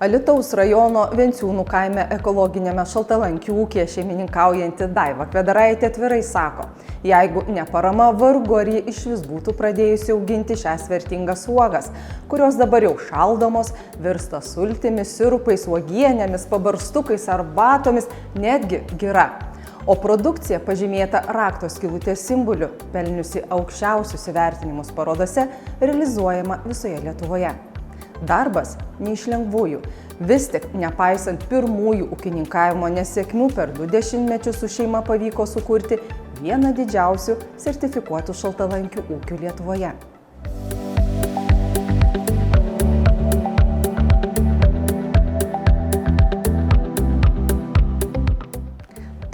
Alytaus rajono Venciūnų kaime ekologinėme šaltalankių ūkyje šeimininkaujanti Daiva Kvedaraitė atvirai sako, jeigu ne parama, vargu ar ji išvis būtų pradėjusi auginti šias vertingas uogas, kurios dabar jau šaldomos, virsta sultimis, sirupais, uogienėmis, pabarstukais, arbatomis, netgi gira. O produkcija pažymėta rakto skylutės simboliu, pelniusi aukščiausius įvertinimus parodose, realizuojama visoje Lietuvoje. Darbas ne iš lengvųjų. Vis tik, nepaisant pirmųjų ūkininkavimo nesėkmių, per 2 dešimtmečius su šeima pavyko sukurti vieną didžiausių sertifikuotų šaltalankių ūkių Lietuvoje.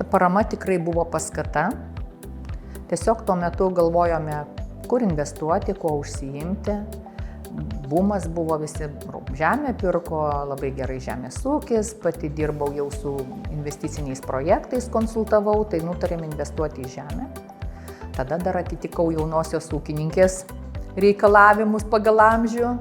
Ta parama tikrai buvo paskata. Tiesiog tuo metu galvojome, kur investuoti, kuo užsiimti. Bumas buvo, visi žemę pirko, labai gerai žemės ūkis, pati dirbau jau su investiciniais projektais, konsultavau, tai nutarėm investuoti į žemę. Tada dar atitikau jaunosios ūkininkės reikalavimus pagal amžių,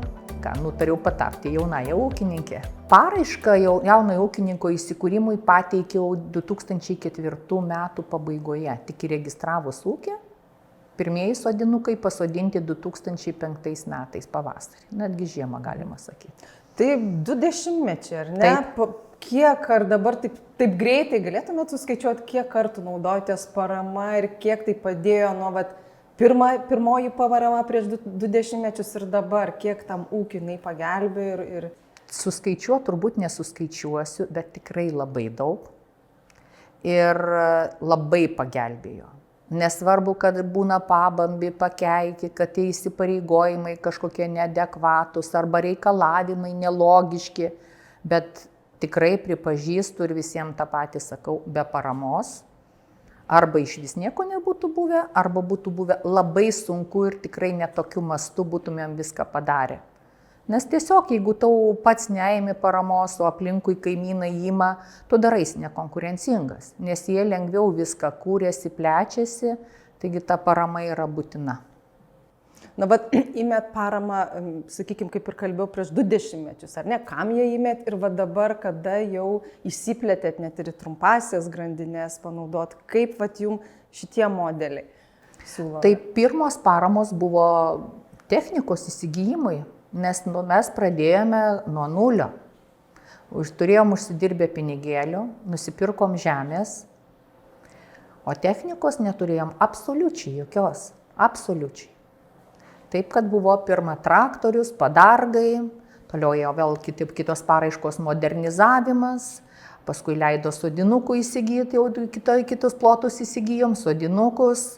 nutariau patapti jaunąją ūkininkę. Paraišką jaunojo ūkininko įsikūrimui pateikiau 2004 metų pabaigoje, tik įregistravus ūkį. Pirmieji sodinukai pasodinti 2005 metais pavasarį, netgi žiemą galima sakyti. Tai 2 dešimtmečiai, ar ne? Taip. Kiek ar dabar taip greitai galėtumėt suskaičiuoti, kiek kartų naudojotės parama ir kiek tai padėjo nuo pirmoji parama prieš 2 dešimtmečius ir dabar, kiek tam ūkiai pagelbėjo ir... Suskaičiuoti turbūt nesuskaičiuosiu, bet tikrai labai daug ir labai pagelbėjo. Nesvarbu, kad būna pabambi, pakeiki, kad tie įsipareigojimai kažkokie neadekvatus arba reikalavimai nelogiški, bet tikrai pripažįstu ir visiems tą patį sakau, be paramos arba iš vis nieko nebūtų buvę, arba būtų buvę labai sunku ir tikrai netokiu mastu būtumėm viską padarę. Nes tiesiog, jeigu tau pats neėmė paramos, o aplinkui kaimynai įima, tu daraisi nekonkurencingas, nes jie lengviau viską kūrėsi, plečiasi, taigi ta parama yra būtina. Na, bet įmėt paramą, sakykime, kaip ir kalbėjau, prieš 2 dešimtmečius, ar ne? Kam jie įmėt ir dabar, kada jau įsiplėtėt net ir į trumpasias grandinės panaudot, kaip jums šitie modeliai siūlo? Tai pirmos paramos buvo technikos įsigijimui. Nes mes pradėjome nuo nulio. Turėjom užsidirbę pinigėlių, nusipirkom žemės, o technikos neturėjom absoliučiai jokios. Absoliučiai. Taip, kad buvo pirma traktorius, padargai, toliau jau vėl kitos paraiškos modernizavimas, paskui leido sodinukų įsigyti, jau kitus plotus įsigijom, sodinukus.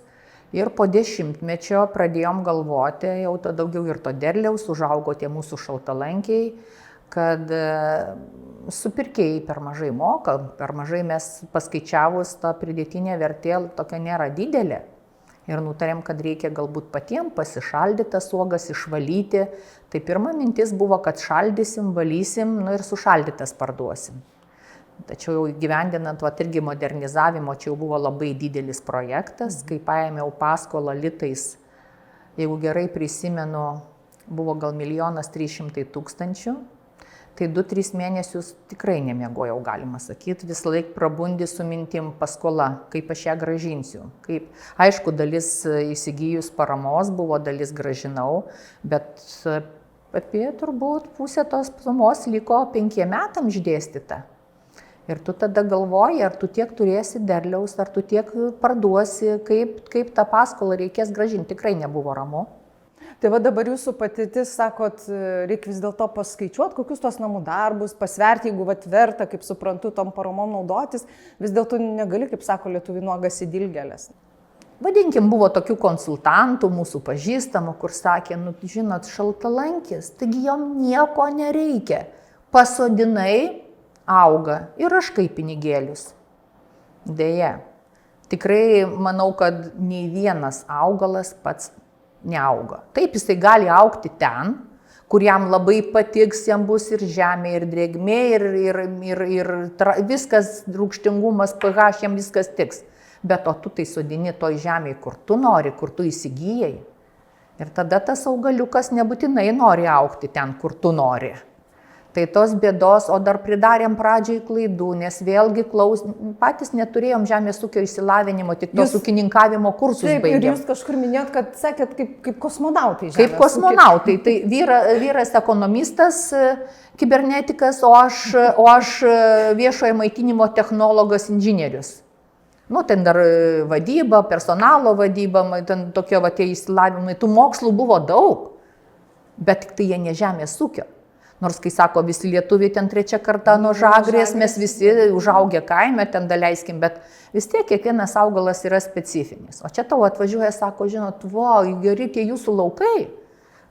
Ir po 10-mečio pradėjom galvoti, jau daugiau ir to derliaus, užaugo tie mūsų šaltalankiai, kad supirkėjai per mažai moka, per mažai mes paskaičiavus, ta pridėtinė vertė tokia nėra didelė. Ir nutarėm, kad reikia galbūt patiems pasišaldyti tas uogas, išvalyti. Tai pirma mintis buvo, kad šaldysim, valysim, ir sušaldytas parduosim. Tačiau jau įgyvendinant irgi modernizavimo, čia jau buvo labai didelis projektas, kai paėmiau paskolą litais, jeigu gerai prisimenu, buvo gal 1 300 000, tai 2-3 mėnesius tikrai nemiegojau, galima sakyti, vis laik prabundi su mintim paskola, kaip aš ją gražinsiu. Aišku, dalis įsigijus paramos buvo, dalis gražinau, bet apie turbūt pusę tos sumos liko 5 metams išdėstyta. Ir tu tada galvoji, ar tu tiek turėsi derliaus, ar tu tiek parduosi, kaip tą paskolą reikės grąžinti. Tikrai nebuvo ramu. Tai dabar jūsų patirtis, sakot, reikia vis dėlto paskaičiuoti, kokius tos namų darbus, pasverti, jeigu verta, kaip suprantu, tom paramom naudotis, vis dėlto negali, kaip sako lietuviai, nuogas į dilgėles. Vadinkim, buvo tokių konsultantų, mūsų pažįstamų, kur sakė, žinot, šaltalankis, taigi jom nieko nereikia. Pasodinai, auga ir raškai pinigėlius. Deja, tikrai manau, kad nei vienas augalas pats neauga. Taip, jisai gali augti ten, kur jam labai patiks, jam bus ir žemė, ir drėgmė, ir viskas, rūgštingumas, pH, jam viskas tiks. Bet o tu tai sodini toj žemėje, kur tu nori, kur tu įsigijai. Ir tada tas augaliukas nebūtinai nori augti ten, kur tu nori. Tai tos bėdos, o dar pridarėm pradžiai klaidų, nes vėlgi patys neturėjom žemės ūkio išsilavinimo, tik tos ūkininkavimo kursus baigėm. Ir jūs kažkur minėjot, kad sekėt kaip kosmonautai. Kaip kosmonautai. Tai vyras ekonomistas, kibernetikas, o aš viešojo maitinimo technologas inžinierius. Nu, ten dar vadyba, personalo vadyba, ten tokie tie išsilavinimai, tų mokslų buvo daug, bet tik tai jie ne žemės ūkio. Nors, kai sako, visi lietuviai ten trečią kartą nuo Žagrės, mes visi užaugę kaime, ten daleiskim, bet vis tiek kiekvienas augalas yra specifinis. O čia tau atvažiuoja, sako, žinot, geri tie jūsų laukai,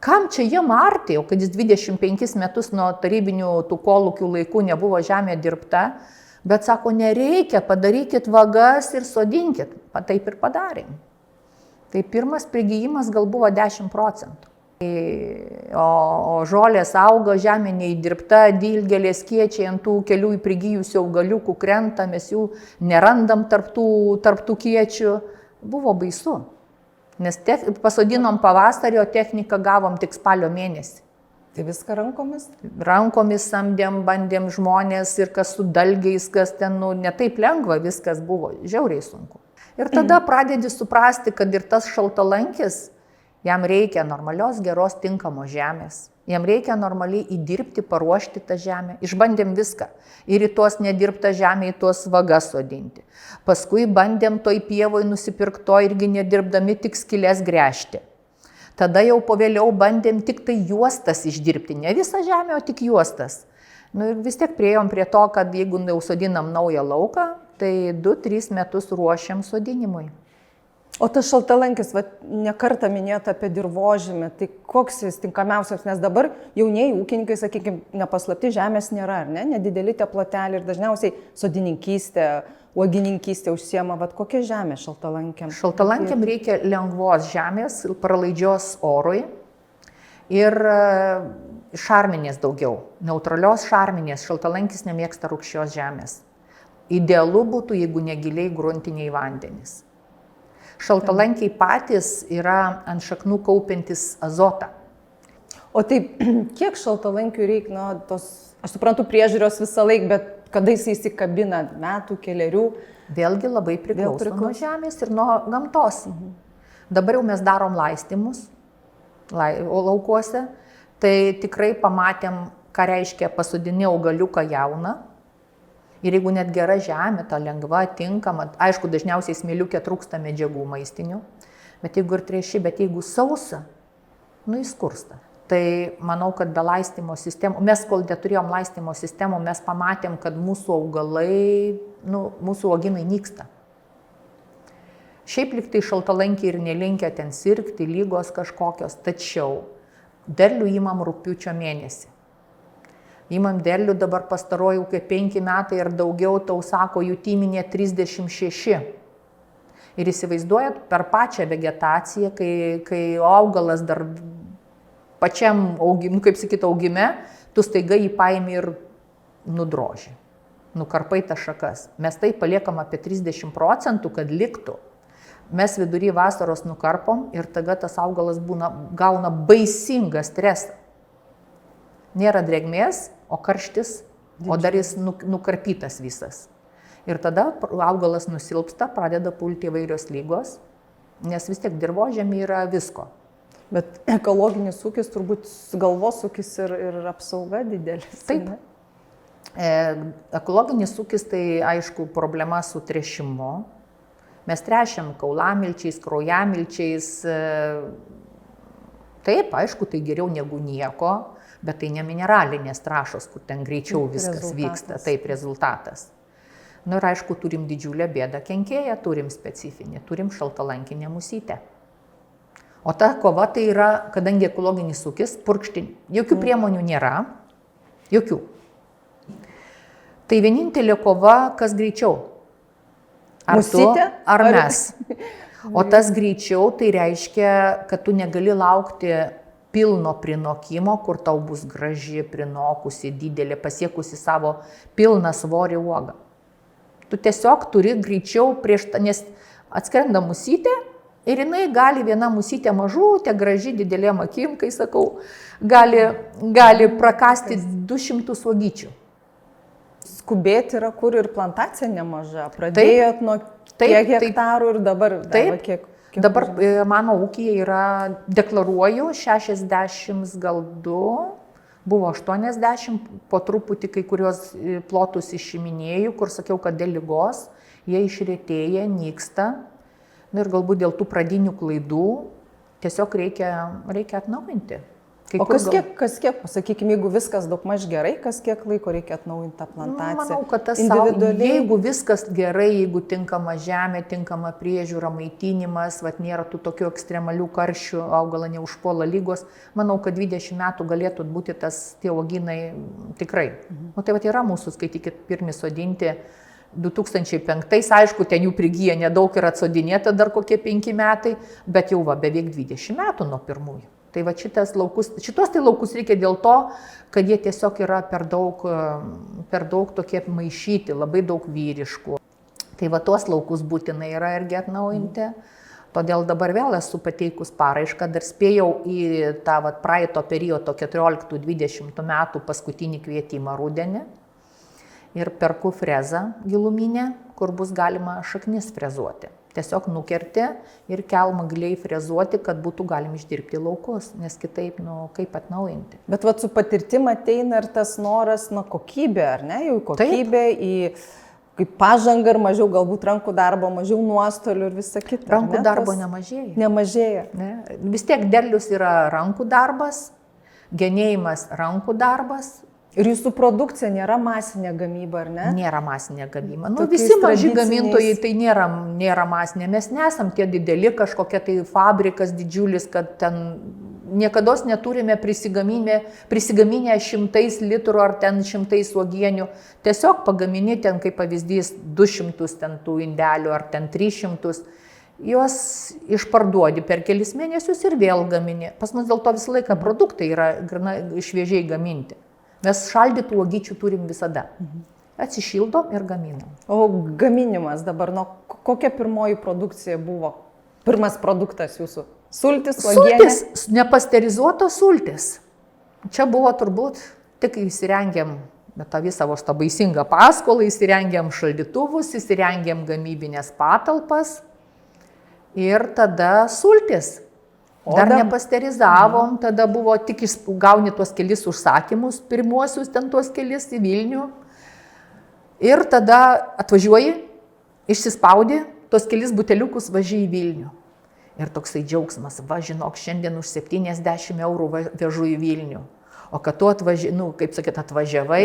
kam čia jiem arti, o kad jis 25 metus nuo tarybinių tų kolūkių laikų nebuvo žemė dirbta, bet sako, nereikia, padarykit vagas ir sodinkit. Taip ir padarėm. Tai pirmas prigijimas gal buvo 10%. O žolės auga, žemė neįdirbta, dilgėlės kiečiai ant tų kelių prigijusių augaliukų krenta, mes jų nerandam tarp tų kiečių. Buvo baisu, nes pasodinom pavasarį, o techniką gavom tik spalio mėnesį. Tai viską rankomis? Rankomis samdėm, bandėm žmonės ir kas su dalgiais, kas ten, ne taip lengva, viskas buvo žiauriai sunku. Ir tada pradedi suprasti, kad ir tas šaltalankis, jam reikia normalios, geros, tinkamos žemės. Jam reikia normaliai įdirbti, paruošti tą žemę. Išbandėm viską. Ir į tuos nedirbtą žemę, į tuos vagas sodinti. Paskui bandėm toj pievoj nusipirkto irgi nedirbdami tik skylės gręžti. Tada jau po vėliau bandėm tik tai juostas išdirbti. Ne visą žemę, o tik juostas. Nu ir vis tiek priėjom prie to, kad jeigu jau sodinam naują lauką, tai 2-3 metus ruošiam sodinimui. O tas šaltalankis, nekartą minėjote apie dirvožemį, tai koks jis tinkamiausias, nes dabar jaunieji ūkininkai, sakykime, nepaslapti žemės nėra, ar ne? Nedideli tie ploteliai ir dažniausiai sodininkystė, uogininkystė užsiema, kokia žemė šaltalankiam? Šaltalankiam reikia lengvos žemės, pralaidžios orui ir šarminės daugiau. Neutralios šarminės, šaltalankis nemėgsta rūgščios žemės. Idealu būtų, jeigu negiliai gruntiniai vandenys. Šaltalankiai patys yra ant šaknų kaupiantis azotą. O taip, kiek šaltalankių reikia, aš suprantu, priežiūros visą laiką, bet kada jis įsikabina, metų, kelerių? Vėlgi labai priklauso nuo žemės ir nuo gamtos. Dabar jau mes darom laistymus laukuose, tai tikrai pamatėm, ką reiškia pasodini augaliuką jauną. Ir jeigu net gera žemė, ta lengva, tinkama, aišku, dažniausiai smėliukė trūksta medžiagų maistinių, bet jeigu ir trieši, bet jeigu sausa, jis skursta. Tai manau, kad be laistymo sistemų, mes kol neturėjom laistymo sistemų, mes pamatėm, kad mūsų augalai, mūsų uoginai nyksta. Šiaip liktai šaltalankiai ir nelinkia ten sirgti, lygos kažkokios, tačiau derlių imam rugpjūčio mėnesį. Imam derlių dabar pastaruoju 5 metai ir daugiau, tau sako, jų tyminė 36. Ir įsivaizduojat, per pačią vegetaciją, kai augalas dar pačiam augime, tu staiga jį paimi ir nudroži, nukarpai tas šakas. Mes tai paliekam apie 30%, kad liktų. Mes vidury vasaros nukarpom ir tada tas augalas gauna baisingą stresą. Nėra drėgmės, o karštis, o dar jis nukarpytas visas. Ir tada augalas nusilpsta, pradeda pulti įvairios lygos, nes vis tiek dirvožemį yra visko. Bet ekologinis ūkis turbūt galvosūkis ir apsauga didelis. Taip. Ekologinis ūkis tai aišku problema su tręšimu. Mes tręšiam kaulamilčiais, kraujamilčiais. Taip, aišku, tai geriau negu nieko. Bet tai ne mineralinės trąšos, kur ten greičiau viskas vyksta, taip rezultatas. Ir aišku, turim didžiulę bėdą kenkėją, turim specifinį, turim šaltalankinę musytę. O ta kova tai yra, kadangi ekologinis ūkis, jokių priemonių nėra, jokių. Tai vienintelė kova, kas greičiau. Ar Musytė? Ar mes. O tas greičiau tai reiškia, kad tu negali laukti pilno prinokimo, kur tau bus graži, prinokusi, didelė, pasiekusi savo pilną svorį uogą. Tu tiesiog turi greičiau nes atskrenda musytė, Ir jinai gali viena musytė mažutė, graži, didelėm akim, kai sakau, gali prakasti 200 uogyčių. Skubėti yra kur ir plantacija nemaža. Pradėjot nuo kiek hektarų ir dabar kiek dabar mano ūkyje yra, deklaruoju, 60 gal 2, buvo 80, po truputį kai kurios plotus išiminėjau, kur sakiau, kad dėl ligos jie išretėja, nyksta. Ir galbūt dėl tų pradinių klaidų tiesiog reikia atnaujinti. O kas kiek, pasakykime, jeigu viskas daugmaž gerai, kas kiek laiko reikia atnaujinti tą plantaciją? Manau, kad tas jeigu viskas gerai, jeigu tinkama žemė, tinkama priežiūra, maitinimas, nėra tų tokių ekstremalių karščių, augalą neužpuola lygos, manau, kad 20 metų galėtų būti tie uogynai tikrai. Tai yra mūsų, skaitykit, pirmi sodinti 2005, aišku, ten jų prigyja nedaug ir atsodinėta dar kokie 5 metai, bet jau beveik 20 metų nuo pirmųjų. Tai šitos laukus reikia dėl to, kad jie tiesiog yra per daug tokie maišyti, labai daug vyriškų. Tai tuos laukus būtinai yra irgi atnaujinti. Todėl dabar vėl esu pateikus paraišką, dar spėjau į tą praeito periodo 14-20 metų paskutinį kvietimą rudenį. Ir perku frezą giluminę, kur bus galima šaknis frezuoti. Tiesiog nukerti ir kelmą giliai frezuoti, kad būtų galima išdirbti laukus, nes kitaip, kaip atnaujinti. Bet su patirtim ateina ir tas noras, kokybė, ar ne? Jau kokybė kaip pažanga ir mažiau galbūt rankų darbo, mažiau nuostolių ir visa kita. Rankų darbo nemažėja. Nemažėja. Ne? Vis tiek derlius yra rankų darbas, genėjimas rankų darbas. Ir jūsų produkcija nėra masinė gamyba, ar ne? Nėra masinė gamyba. Visi maži gamintojai tai nėra masinė. Mes nesam tie dideli kažkokie tai fabrikas didžiulis, kad ten niekados neturime prisigaminę 100 litrų ar ten 100 uogienių. Tiesiog pagamini ten, kaip pavyzdys, 200 ten tų indelių ar ten 300. Juos išparduodi per kelis mėnesius ir vėl gamini. Pas mus dėl to visą laiką produktai yra šviežiai gaminti. Mes šaldytų uogyčių turim visada. Atsišildom ir gaminam. O gaminimas dabar, kokia pirmoji produkcija buvo? Pirmas produktas jūsų? Sultis, uogienė? Sultis, nepasterizuotos sultis. Čia buvo turbūt, tik įsirengėm tą visą tą baisingą paskolą, įsirengėm šaldytuvus, įsirengėm gamybinės patalpas ir tada sultis. Dar nepasterizavom, tada buvo tik gauni tuos kelis užsakymus, pirmuosius ten tuos kelis į Vilnių. Ir tada atvažiuoji, išsispaudi, tuos kelis buteliukus važiai į Vilnių. Ir toksai džiaugsmas, žinok, šiandien už 70 eurų vežu į Vilnių. O kad tu atvažiavai,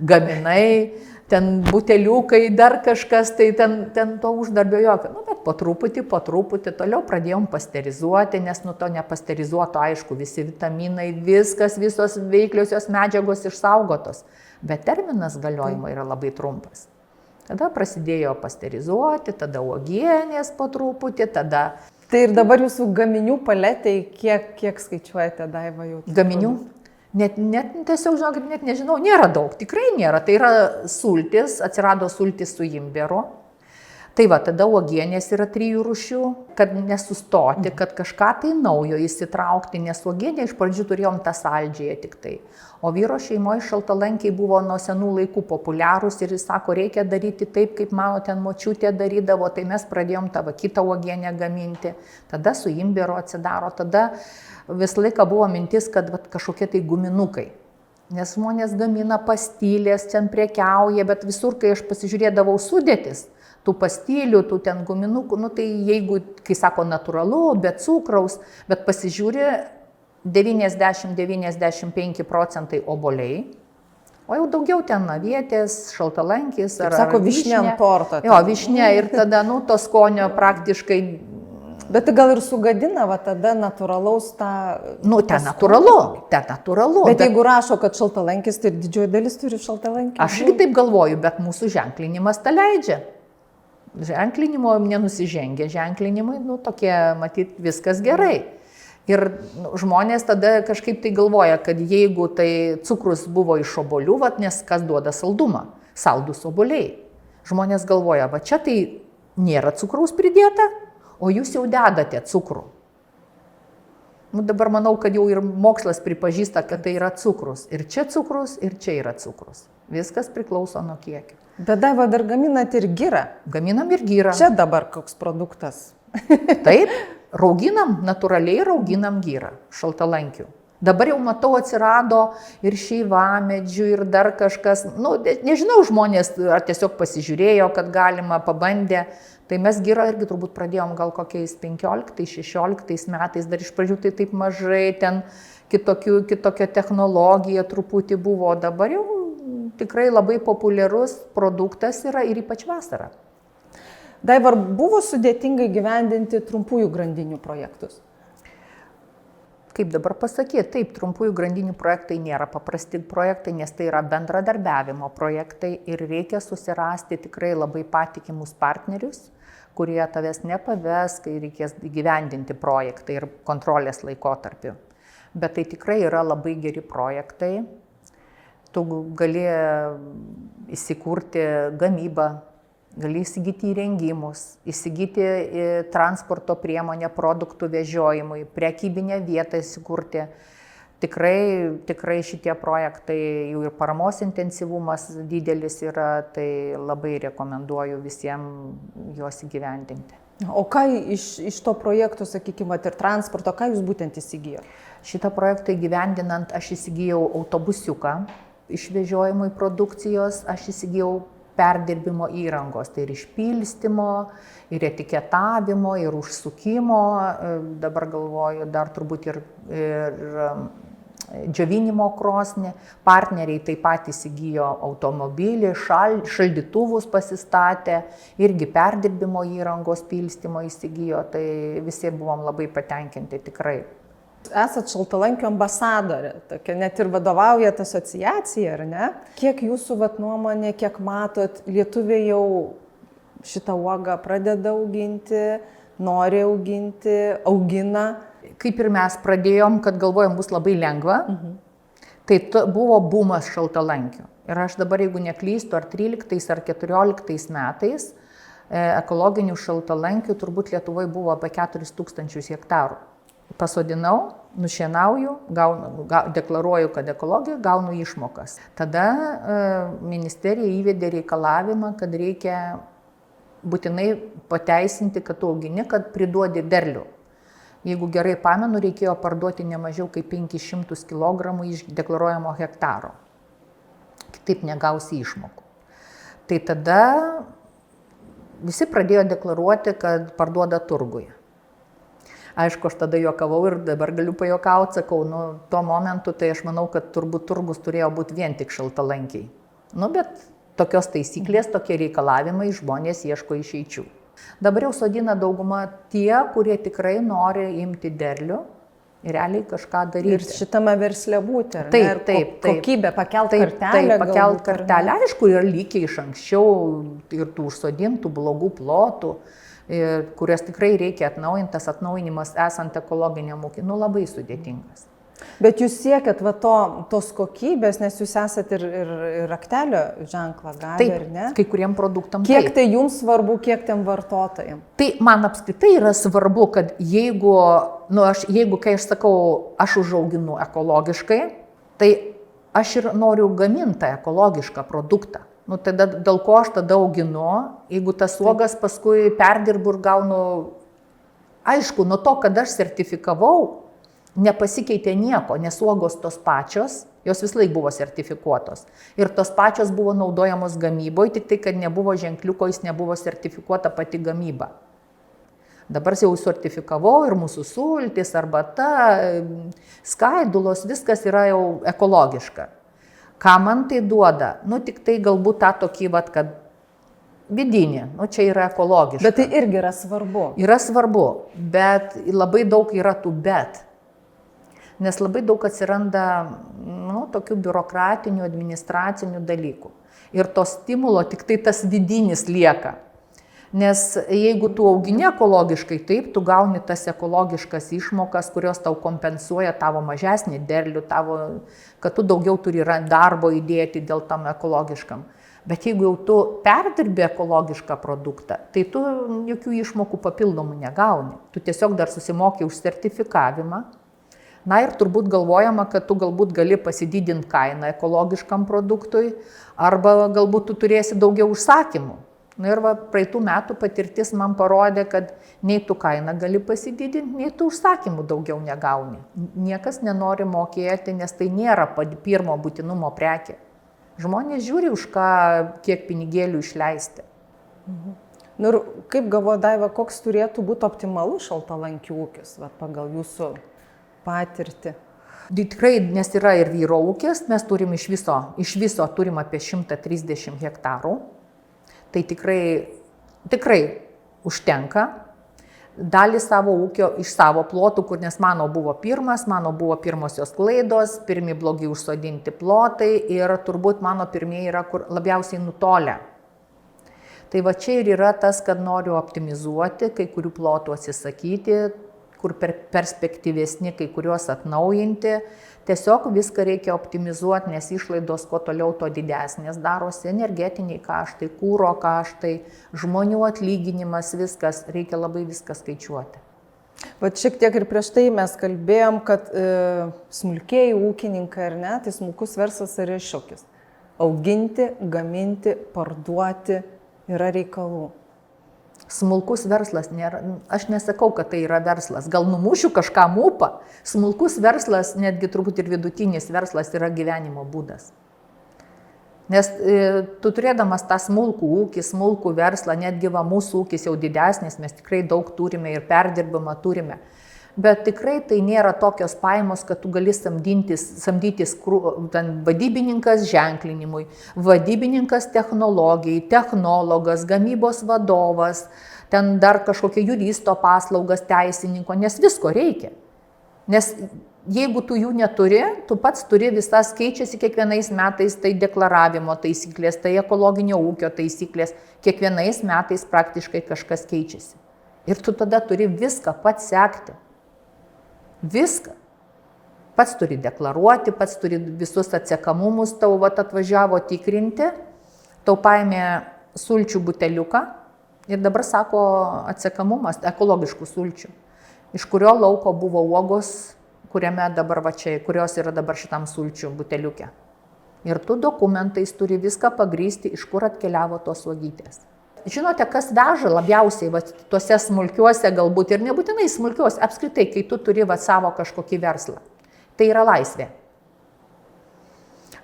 gaminai, ten buteliukai, dar kažkas, tai ten to uždarbio jokio. Bet po truputį toliau pradėjom pasterizuoti, nes to nepasterizuoto, aišku, visi vitaminai, visos veikliosios medžiagos išsaugotos. Bet terminas galiojimo yra labai trumpas. Tada prasidėjo pasterizuoti, tada uogienės po truputį, tada... Tai ir dabar jūsų gaminių paletei, kiek skaičiuojate, Daiva, jau? Gaminių? Net tiesiog, žinokit, net nežinau, nėra daug, tikrai nėra. Tai yra sultis, atsirado sultis su imbiru. Tai tada uogienės yra 3 rūšių, kad nesustoti, kad kažką tai naujo įsitraukti, nes uogienė iš pradžių turėjom tą saldžiąją tik tai. O vyro šeimoje šaltalankiai buvo nuo senų laikų populiarūs ir jis sako, reikia daryti taip, kaip mano ten močiutė darydavo, tai mes pradėjom tą kitą uogienę gaminti. Tada su imbiru atsidaro, tada visą laiką buvo mintis, kad kažkokie tai guminukai. Nes žmonės gamina pastylės, ten prekiauja, bet visur, kai aš pasižiūrėdavau sudėtis, tų pastylių, tų ten guminukų, tai jeigu, kai sako, natūralu, be cukraus, bet pasižiūri 90-95% obuoliai, o jau daugiau ten avietės, šaltalankis ar sako, višnė ant torto. Jo, višnė ir tada, to skonio praktiškai. Bet tai gal ir sugadina, tada natūralaus tą... Ten natūralu. Bet jeigu rašo, kad šaltalankis, tai didžioji dalis turi šaltalankį. Aš irgi taip galvoju, bet mūsų ženklinimas tą leidžia. Ženklinimo nenusižengia ženklinimui, tokie, matyt, viskas gerai. Ir žmonės tada kažkaip tai galvoja, kad jeigu tai cukrus buvo iš obuolių, nes kas duoda saldumą? Saldus obuoliai. Žmonės galvoja, čia tai nėra cukraus pridėta, o jūs jau dedate cukrų. Nu, dabar manau, kad jau ir mokslas pripažįsta, kad tai yra cukrus. Ir čia cukrus, ir čia yra cukrus. Viskas priklauso nuo kiekio. Bet Daiva, dar gaminat ir gyrą. Gaminam ir gyrą. Čia dabar koks produktas. Taip, rauginam, natūraliai rauginam gyrą, šaltalankių. Dabar jau matau atsirado ir šeivamedžių, ir dar kažkas, nu, nežinau, žmonės ar tiesiog pasižiūrėjo, kad galima, pabandė. Tai mes gyrą irgi turbūt pradėjom gal kokiais 15-16 metais, dar iš pradžių tai taip mažai, ten kitokia technologija truputį buvo, dabar jau tikrai labai populiarus produktas yra ir ypač vasarą. Daiva, ar buvo sudėtinga įgyvendinti trumpųjų grandinių projektus? Kaip dabar pasakyti, taip, trumpųjų grandinių projektai nėra paprasti projektai, nes tai yra bendradarbiavimo projektai ir reikia susirasti tikrai labai patikimus partnerius, kurie tavęs nepaves, kai reikės įgyvendinti projektą ir kontrolės laikotarpiu. Bet tai tikrai yra labai geri projektai. Tu gali įsikurti gamybą, gali įsigyti įrengimus, įsigyti transporto priemonę produktų vežiojimui, prekybinę vietą įsikurti. Tikrai šitie projektai, jų ir paramos intensyvumas didelis yra, tai labai rekomenduoju visiems juos įgyvendinti. O ką iš to projekto, sakykime, ir transporto, ką jūs būtent įsigijote? Šitą projektą įgyvendinant aš įsigijau autobusiuką išvežiojimui produkcijos, aš įsigijau perdirbimo įrangos, tai ir išpilstymo, ir etiketavimo, ir užsukimo, dabar galvoju, dar turbūt ir džiovinimo krosnį. Partneriai taip pat įsigijo automobilį, šaldytuvus pasistatė, irgi perdirbimo įrangos pilstymo įsigijo, tai visi buvom labai patenkinti tikrai. Esat šaltalankių ambasadorė, tokia net ir vadovaujat asociacija, ar ne? Kiek jūsų nuomonė, kiek matot, lietuviai jau šitą uogą pradeda auginti, nori auginti, augina? Kaip ir mes pradėjom, kad galvojom bus labai lengva, tai buvo bumas šaltalankių. Ir aš dabar, jeigu neklystu, ar 13 ar 14 metais ekologinių šaltalankių turbūt Lietuvoje buvo apie 4000 hektarų. Pasodinau, nušienauju, deklaruoju, kad ekologija, gaunu išmokas. Tada ministerija įvedė reikalavimą, kad reikia būtinai pateisinti, kad tu augini, kad priduodi derlių. Jeigu gerai pamenu, reikėjo parduoti ne mažiau kaip 500 kg iš deklaruojamo hektaro. Kitaip negausi išmokų. Tai tada visi pradėjo deklaruoti, kad parduoda turguje. Aišku, aš tada juokavau ir dabar galiu pajuokauti, sakau, tuo momentu tai aš manau, kad turbūt turgus turėjo būti vien tik šaltalankiai. Bet tokios taisyklės, tokie reikalavimai, žmonės ieško išeičių. Dabar jau sodina dauguma tie, kurie tikrai nori imti derlių ir realiai kažką daryti. Ir šitame versle būti, ar ne? Taip. Kokybę, pakelt kartelę. Taip, pakelt kartelę. Aišku, yra lygiai iš anksčiau ir tų užsodintų blogų plotų, kurias tikrai reikia atnaujinti, tas atnaujinimas esant ekologiniam ūkiui, labai sudėtingas. Bet jūs siekiat tos kokybės, nes jūs esat ir raktelio ženklą gavę, ar ne? Taip, kai kuriem produktam. Kiek tai jums svarbu, kiek tiem vartotojams? Tai man apskritai yra svarbu, kad jeigu kai aš sakau, aš užauginu ekologiškai, tai aš ir noriu gaminti tą ekologišką produktą. Tada dėl ko aš tada auginu, jeigu tas uogas paskui perdirbu ir gaunu, aišku, nuo to, kad aš sertifikavau, nepasikeitė nieko, nes uogos tos pačios, jos vis laik buvo sertifikuotos. Ir tos pačios buvo naudojamos gamyboje, tik tai, kad nebuvo ženkliuko, jis nebuvo sertifikuota pati gamyba. Dabar jau sertifikavau ir mūsų sultis, arbata, skaidulos, viskas yra jau ekologiška. Ką man tai duoda? Tik tai galbūt tą tokį, kad vidinį, čia yra ekologiška. Bet tai irgi yra svarbu. Yra svarbu, bet labai daug yra tų bet. Nes labai daug atsiranda tokių biurokratinių, administracinių dalykų. Ir to stimulo tik tai tas vidinis lieka. Nes jeigu tu augini ekologiškai, taip, tu gauni tas ekologiškas išmokas, kurios tau kompensuoja tavo mažesnį derlių, kad tu daugiau turi darbo įdėti dėl tam ekologiškam. Bet jeigu jau tu perdirbi ekologišką produktą, tai tu jokių išmokų papildomų negauni. Tu tiesiog dar susimoki už sertifikavimą. Na ir turbūt galvojama, kad tu galbūt gali pasididinti kainą ekologiškam produktui, arba galbūt tu turėsi daugiau užsakymų. Na ir praeitų metų patirtis man parodė, kad nei tu kainą gali pasididinti, nei tu užsakymų daugiau negauni. Niekas nenori mokėti, nes tai nėra pirmo būtinumo prekė. Žmonės žiūri, už ką, kiek pinigėlių išleisti. Nu ir kaip galvoja Daiva, koks turėtų būti optimalus šaltalankių ūkis, pagal jūsų patirtį? Tikrai, nes yra ir vyro ūkis, mes turim iš viso turim apie 130 hektarų. Tai tikrai užtenka. Dalį savo ūkio iš savo plotų, nes mano buvo pirmosios klaidos, pirmi blogi užsodinti plotai ir turbūt mano pirmieji yra kur labiausiai nutolę. Tai va čia ir yra tas, kad noriu optimizuoti, kai kurių plotų atsisakyti, kur perspektyvesni, kai kuriuos atnaujinti. Tiesiog viską reikia optimizuoti, nes išlaidos kuo toliau, to didesnės darosi, energetiniai kaštai, kūro kaštai, žmonių atlyginimas, viskas, reikia labai viską skaičiuoti. Vat šiek tiek ir prieš tai mes kalbėjom, kad smulkieji ūkininkai, ar ne, tai smulkus verslas yra iššūkis. Auginti, gaminti, parduoti yra reikalų. Smulkus verslas nėra, aš nesakau, kad tai yra verslas, gal numušiu kažkam ūpą. Smulkus verslas, netgi turbūt ir vidutinis verslas yra gyvenimo būdas. Nes tu turėdamas tą smulkų ūkį, smulkų verslą, netgi mūsų ūkis jau didesnis, mes tikrai daug turime ir perdirbimą turime. Bet tikrai tai nėra tokios pajamos, kad tu gali samdytis vadybininkas ženklinimui, vadybininkas technologijai, technologas, gamybos vadovas, ten dar kažkokia juristo paslaugas, teisininko, nes visko reikia. Nes jeigu tu jų neturi, tu pats turi visas, keičiasi kiekvienais metais, tai deklaravimo taisyklės, tai ekologinio ūkio taisyklės, kiekvienais metais praktiškai kažkas keičiasi. Ir tu tada turi viską pats sekti. Viską. Pats turi deklaruoti, pats turi visus atsekamumus, tau atvažiavo tikrinti, tau paėmė sulčių buteliuką ir dabar sako atsekamumas ekologiškų sulčių, iš kurio lauko buvo uogos, kurios yra dabar šitam sulčių buteliuke. Ir tu dokumentais turi viską pagrysti, iš kur atkeliavo tos uogytės. Žinote, kas veža labiausiai tuose smulkiuose, galbūt ir nebūtinai smulkiuose, apskritai, kai tu turi savo kažkokį verslą. Tai yra laisvė.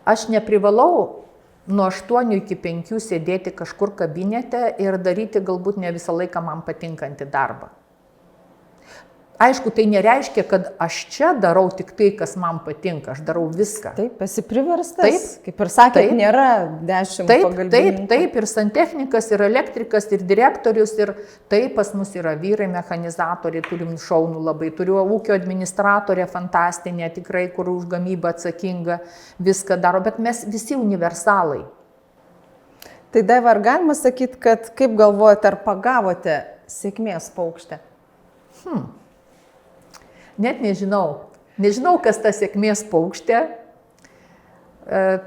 Aš neprivalau nuo 8 iki 5 sėdėti kažkur kabinete ir daryti galbūt ne visą laiką man patinkantį darbą. Aišku, tai nereiškia, kad aš čia darau tik tai, kas man patinka, aš darau viską. Taip, esi priverstas, kaip ir sakėt, nėra 10 pagalbininkų. Taip, ir santechnikas, ir elektrikas, ir direktorius, ir taip pas mus yra vyrai, mechanizatoriai, turim šaunų labai, turiu ūkio administratorę fantastinę, tikrai, kur už gamybą atsakinga, viską daro, bet mes visi universalai. Tai Daiva, ar galima sakyti, kad kaip galvojate, ar pagavote sėkmės paukštę? Net nežinau. Nežinau, kas ta sėkmės paukštė.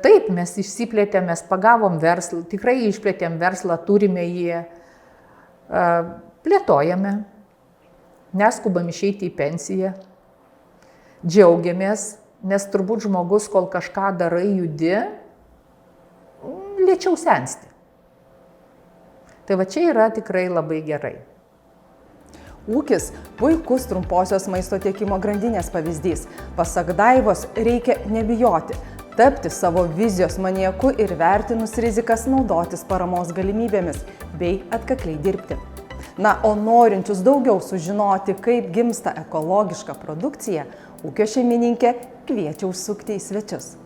Taip, mes išsiplėtėm, mes pagavom verslą, tikrai išplėtėm verslą, turime jį, plėtojame, neskubam išeiti į pensiją, džiaugiamės, nes turbūt žmogus, kol kažką darai, judi, lėčiau sensti. Tai va čia yra tikrai labai gerai. Ūkis – puikus trumposios maisto tiekimo grandinės pavyzdys. Pasak Daivos, reikia nebijoti, tapti savo vizijos maniaku ir vertinus rizikas naudotis paramos galimybėmis bei atkakliai dirbti. Na, o norinčius daugiau sužinoti, kaip gimsta ekologiška produkcija, ūkio šeimininkė kviečia užsukti į svečius.